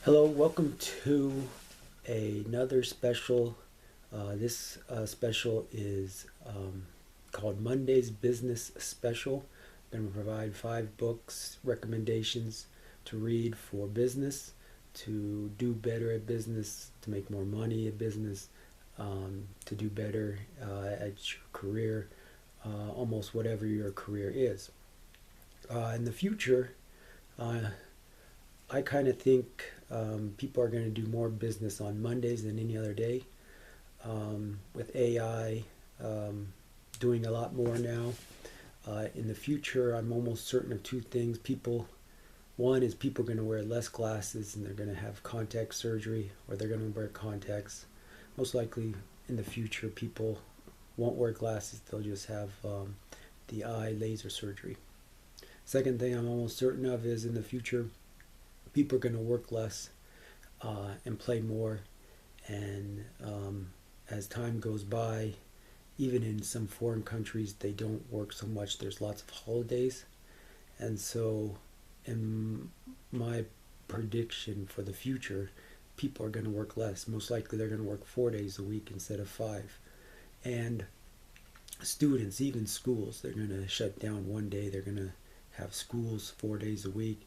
Hello, welcome to another special. This special is called Monday's Business Special. I'm going to provide 5 books recommendations to read for business, to do better at business, to make more money at business, to do better at your career, almost whatever your career is. In the future, uh, I kind of think people are going to do more business on Mondays than any other day. With AI doing a lot more now. In the future, I'm almost certain of 2 things. One is people are going to wear less glasses and they're going to have contact surgery, or they're going to wear contacts. Most likely in the future, people won't wear glasses, they'll just have the eye laser surgery. Second thing I'm almost certain of is in the future, people are going to work less and play more. And as time goes by, even in some foreign countries, they don't work so much. There's lots of holidays. And so, in my prediction for the future, people are going to work less. Most likely, they're going to work 4 days a week instead of 5. And students, even schools, they're going to shut down one day. They're going to have schools 4 days a week.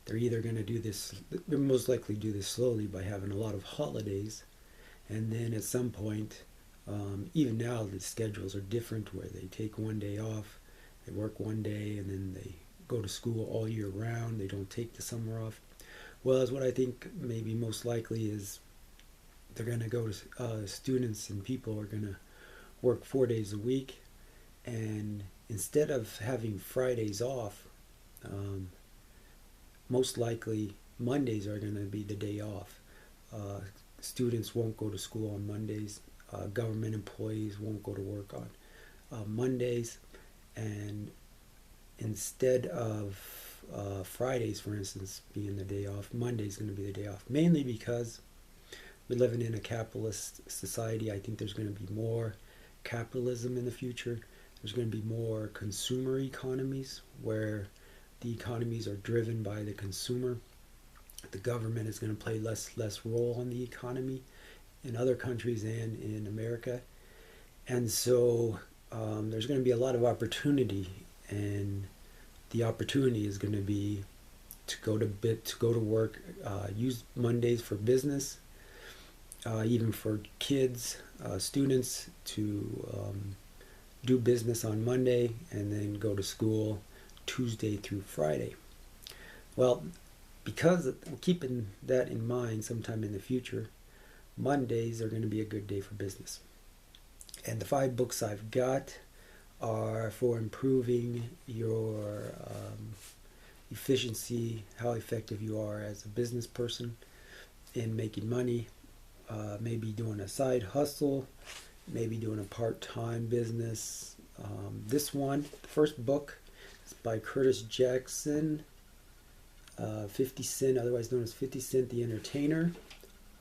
They're either going to do this, they're most likely do this slowly by having a lot of holidays, and then at some point, even now the schedules are different where they take one day off, they work one day, and then they go to school all year round. They don't take the summer off. Well, as what I think maybe most likely is they're going to go to students and people are going to work 4 days a week, and instead of having Fridays off, um, most likely Mondays are going to be the day off. Uh, Students won't go to school on Mondays. Government employees won't go to work on Mondays. And instead of Fridays, for instance, being the day off, Monday's going to be the day off. Mainly because we're living in a capitalist society. I think there's going to be more capitalism in the future. There's going to be more consumer economies where the economies are driven by the consumer. The government is going to play less role in the economy in other countries and in America. And so there's going to be a lot of opportunity, and the opportunity is going to be to go to work, use Mondays for business, even for kids, students to do business on Monday and then go to school Tuesday through Friday. Well, because I'm keeping that in mind sometime in the future, Mondays are going to be a good day for business. And the 5 books I've got are for improving your efficiency, how effective you are as a business person in making money, maybe doing a side hustle, maybe doing a part-time business. The first book, is by Curtis Jackson, 50 Cent, otherwise known as 50 Cent the Entertainer.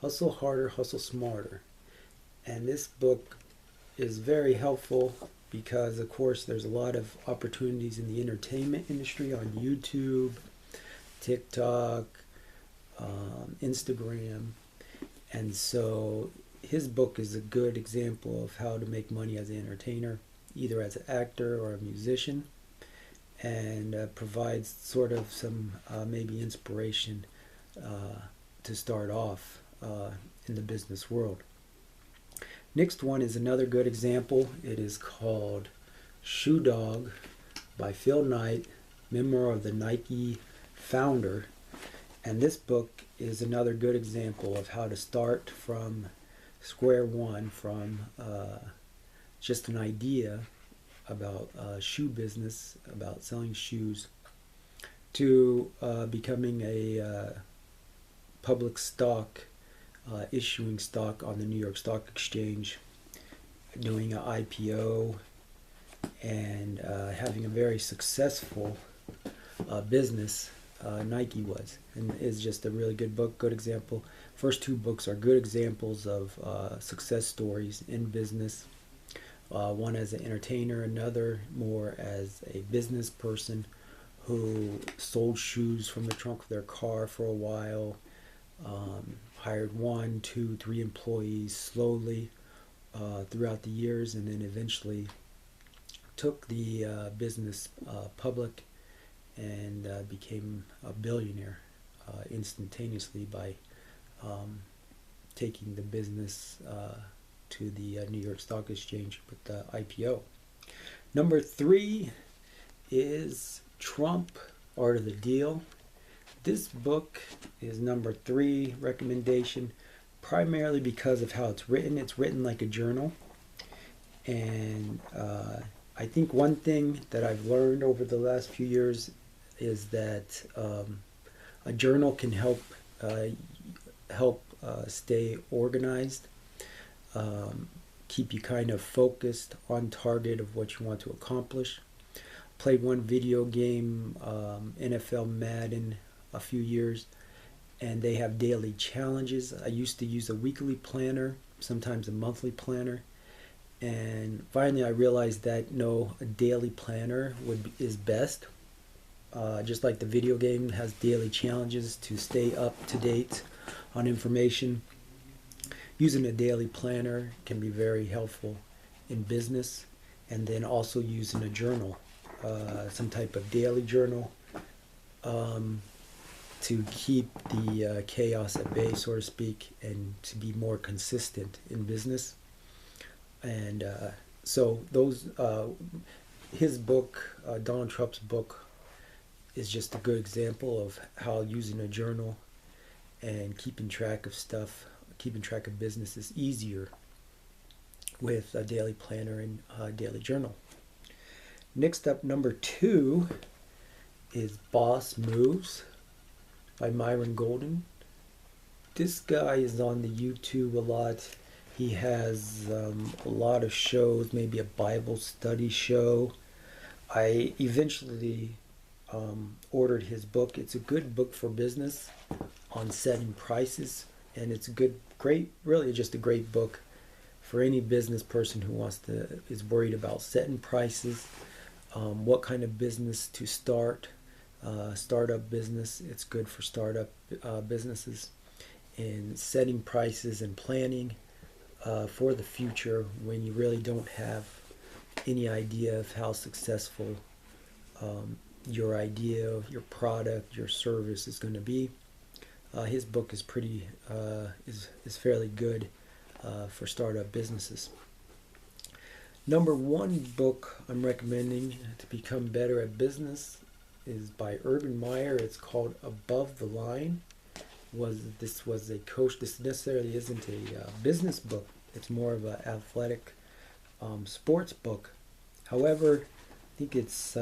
Hustle Harder, Hustle Smarter. And this book is very helpful because, of course, there's a lot of opportunities in the entertainment industry on YouTube, TikTok, Instagram. And so his book is a good example of how to make money as an entertainer, either as an actor or a musician, and provides sort of some maybe inspiration to start off in the business world. Next one is another good example. It is called Shoe Dog by Phil Knight, memoir of the Nike founder. And this book is another good example of how to start from square one, from just an idea about shoe business, about selling shoes, to becoming a public stock, issuing stock on the New York Stock Exchange, doing an IPO, and having a very successful business. Nike was, and is just a really good book, good example. First 2 books are good examples of success stories in business. One as an entertainer, another more as a business person who sold shoes from the trunk of their car for a while, hired 1, 2, 3 employees slowly throughout the years, and then eventually took the business public and became a billionaire instantaneously by taking the business to the New York Stock Exchange with the IPO. Number 3 is Trump, Art of the Deal. This book is number 3 recommendation, primarily because of how it's written. It's written like a journal. And I think one thing that I've learned over the last few years is that a journal can help stay organized, keep you kind of focused on target of what you want to accomplish. Played one video game, NFL Madden, a few years, and they have daily challenges. I used to use a weekly planner, sometimes a monthly planner, and finally I realized that no, a daily planner is best. Just like the video game has daily challenges to stay up to date on information, using a daily planner can be very helpful in business. And then also using a journal, some type of daily journal, to keep the chaos at bay, so to speak, and to be more consistent in business. And so those, his book, Donald Trump's book, is just a good example of how using a journal and keeping track of stuff, keeping track of business is easier with a daily planner and a daily journal. Next up, number 2 is Boss Moves by Myron Golden. This guy is on the YouTube a lot. He has a lot of shows, maybe a Bible study show. I eventually ordered his book. It's a good book for business on setting prices, and it's a really just a great book for any business person who is worried about setting prices, what kind of business to start, startup business. It's good for startup businesses, and setting prices and planning for the future when you really don't have any idea of how successful your idea of your product, your service is going to be. His book is is fairly good for startup businesses. Number 1 book I'm recommending to become better at business is by Urban Meyer. It's called Above the Line. This was a coach. This necessarily isn't a business book. It's more of an athletic sports book. However, I think it's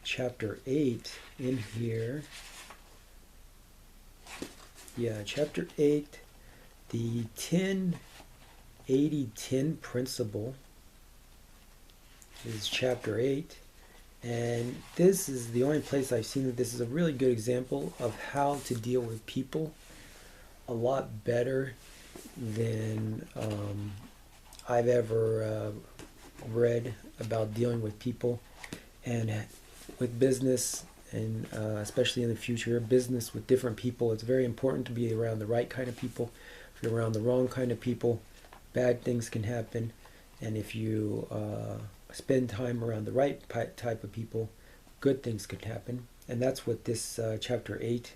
chapter 8 in here. Yeah, chapter 8, the 10-80-10 principle is chapter 8. And this is the only place I've seen that this is a really good example of how to deal with people a lot better than I've ever read about dealing with people. And with business, and especially in the future, business with different people, it's very important to be around the right kind of people. If you're around the wrong kind of people, bad things can happen. And if you spend time around the right type of people, good things can happen. And that's what this chapter 8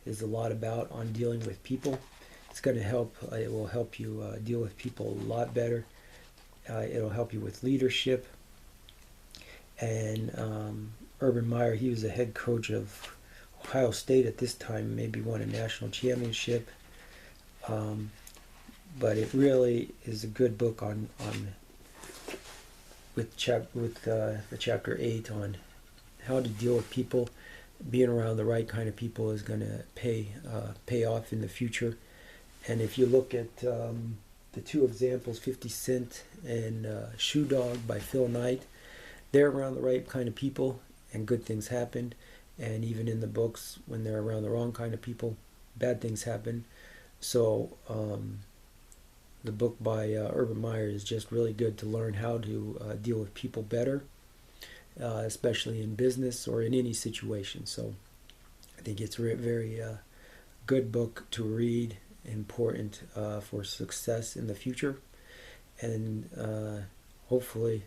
is a lot about, on dealing with people. It's going to help. It will help you deal with people a lot better. It'll help you with leadership. And Urban Meyer, he was the head coach of Ohio State at this time, maybe won a national championship. But it really is a good book with the chapter 8 on how to deal with people. Being around the right kind of people is going to pay off in the future. And if you look at the 2 examples, 50 Cent and Shoe Dog by Phil Knight, they're around the right kind of people and good things happen. And even in the books, when they're around the wrong kind of people, bad things happen. So the book by Urban Meyer is just really good to learn how to deal with people better, especially in business or in any situation. So I think it's very good book to read, important for success in the future, and hopefully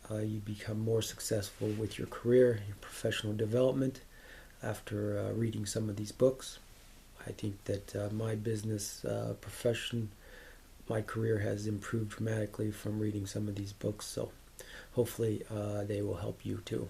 you become more successful with your career, your professional development after reading some of these books. I think that my business profession, my career has improved dramatically from reading some of these books, so hopefully they will help you too.